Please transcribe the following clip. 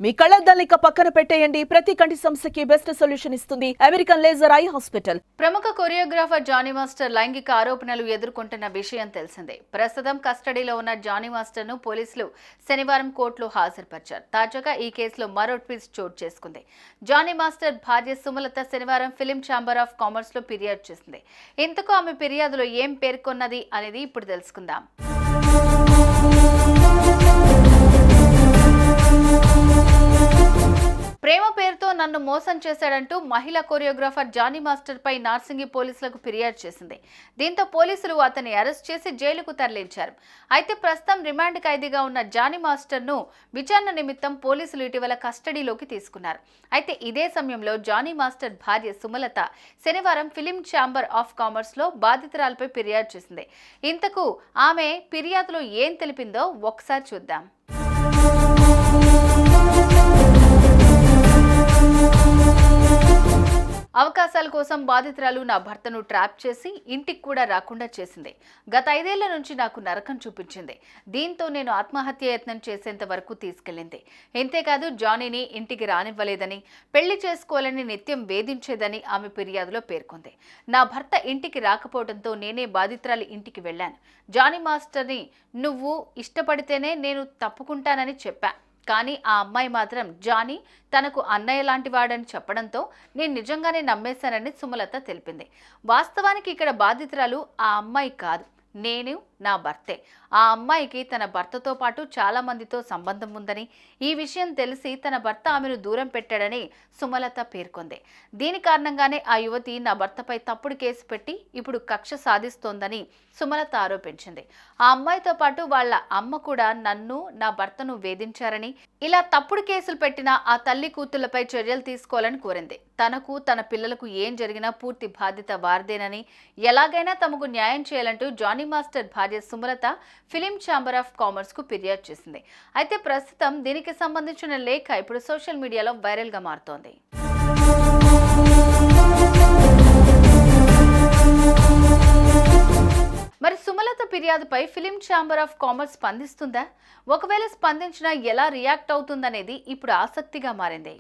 మీ కళ్ళద్దాలిక పక్కన పెట్టేయండి. ప్రతి కంటి సమస్యకి బెస్ట్ సొల్యూషన్ ఇస్తుంది అమెరికన్ లేజర్ ఐ హాస్పిటల్. ప్రముఖ కొరియోగ్రాఫర్ జానీ మాస్టర్ లైంగిక ఆరోపణలు ఎదుర్కొంటున్న విషయం తెలిసిందే. ప్రస్తుతం కస్టడీలో ఉన్న జానీ మాస్టర్ ను పోలీసులు శనివారం కోర్టులో హాజరుపరిచారు. తాజాగా ఈ కేసులో మరో ట్విస్ట్ చోటు చేసుకుంది. జానీ మాస్టర్ భార్య సుమలత శనివారం ఫిలిం ఛాంబర్ ఆఫ్ కామర్స్ లో ఫిర్యాదు చేసింది. ఇంతకు ఆమె ఫిర్యాదులో ఏం పేర్కొన్నది అనేది ఇప్పుడు తెలుసుకుందాం. ప్రేమ పేరుతో నన్ను మోసం చేశాడంటూ మహిళా కొరియోగ్రాఫర్ జానీ మాస్టర్ పై నార్సింగి పోలీసులకు ఫిర్యాదు చేసింది. దీంతో పోలీసులు అతన్ని అరెస్ట్ చేసి జైలుకు తరలించారు. అయితే ప్రస్తుతం రిమాండ్ ఖైదీగా ఉన్న జానీ మాస్టర్ ను విచారణ నిమిత్తం పోలీసులు ఇటీవల కస్టడీలోకి తీసుకున్నారు. అయితే ఇదే సమయంలో జానీ మాస్టర్ భార్య సుమలత శనివారం ఫిలిం ఛాంబర్ ఆఫ్ కామర్స్ లో బాధితురాలపై ఫిర్యాదు చేసింది. ఇంతకు ఆమె ఫిర్యాదులో ఏం తెలిపిందో ఒకసారి చూద్దాం. అవకాశాల కోసం బాధితురాలు నా భర్తను ట్రాప్ చేసి ఇంటికి కూడా రాకుండా చేసింది. గత 5 ఏళ్ల నుంచి నాకు నరకం చూపించింది. దీంతో నేను ఆత్మహత్య యత్నం చేసేంత వరకు తీసుకెళ్లింది. ఇంతేకాదు జానీని ఇంటికి రానివ్వలేదని, పెళ్లి చేసుకోవాలని నిత్యం వేధించేదని ఆమె ఫిర్యాదులో పేర్కొంది. నా భర్త ఇంటికి రాకపోవడంతో నేనే బాధితురాలి ఇంటికి వెళ్లాను. జానీ మాస్టర్ని నువ్వు ఇష్టపడితేనే నేను తప్పుకుంటానని చెప్పా. కానీ ఆ అమ్మాయి మాత్రం జానీ తనకు అన్నయ్య లాంటి వాడని చెప్పడంతో నేను నిజంగానే నమ్మేశానని సుమలత తెలిపింది. వాస్తవానికి ఇక్కడ బాధితురాలు ఆ అమ్మాయి కాదు, నేను నా భర్తే. ఆ అమ్మాయికి తన భర్తతో పాటు చాలా మందితో సంబంధం ఉందని, ఈ విషయం తెలిసి తన భర్త ఆమెను దూరం పెట్టాడని సుమలత పేర్కొంది. దీని కారణంగానే ఆ యువతి నా భర్తపై తప్పుడు కేసు పెట్టి ఇప్పుడు కక్ష సాధిస్తోందని సుమలత ఆరోపించింది. ఆ అమ్మాయితో పాటు వాళ్ళ అమ్మ కూడా నన్ను, నా భర్తను వేధించారని, ఇలా తప్పుడు కేసులు పెట్టిన ఆ తల్లి కూతుళ్లపై చర్యలు తీసుకోవాలని కోరింది. తనకు, తన పిల్లలకు ఏం జరిగినా పూర్తి బాధ్యత వారిదేనని, ఎలాగైనా తమకు న్యాయం చేయాలంటూ జానీ మాస్టర్ భార్య Sumalatha film chamber of commerce కు ఫిర్యాదు చేసింది. అయితే ప్రస్తుతం దీనికి సంబంధించిన లేఖ ఇప్పుడు సోషల్ మీడియాలో వైరల్ గా మారుతోంది. మరి సుమలత ఫిర్యాదుపై ఫిలిం ఛాంబర్ ఆఫ్ కామర్స్ స్పందిస్తుందా? ఒకవేళ స్పందించినా ఎలా రియాక్ట్ అవుతుందనేది ఇప్పుడు ఆసక్తిగా మారింది.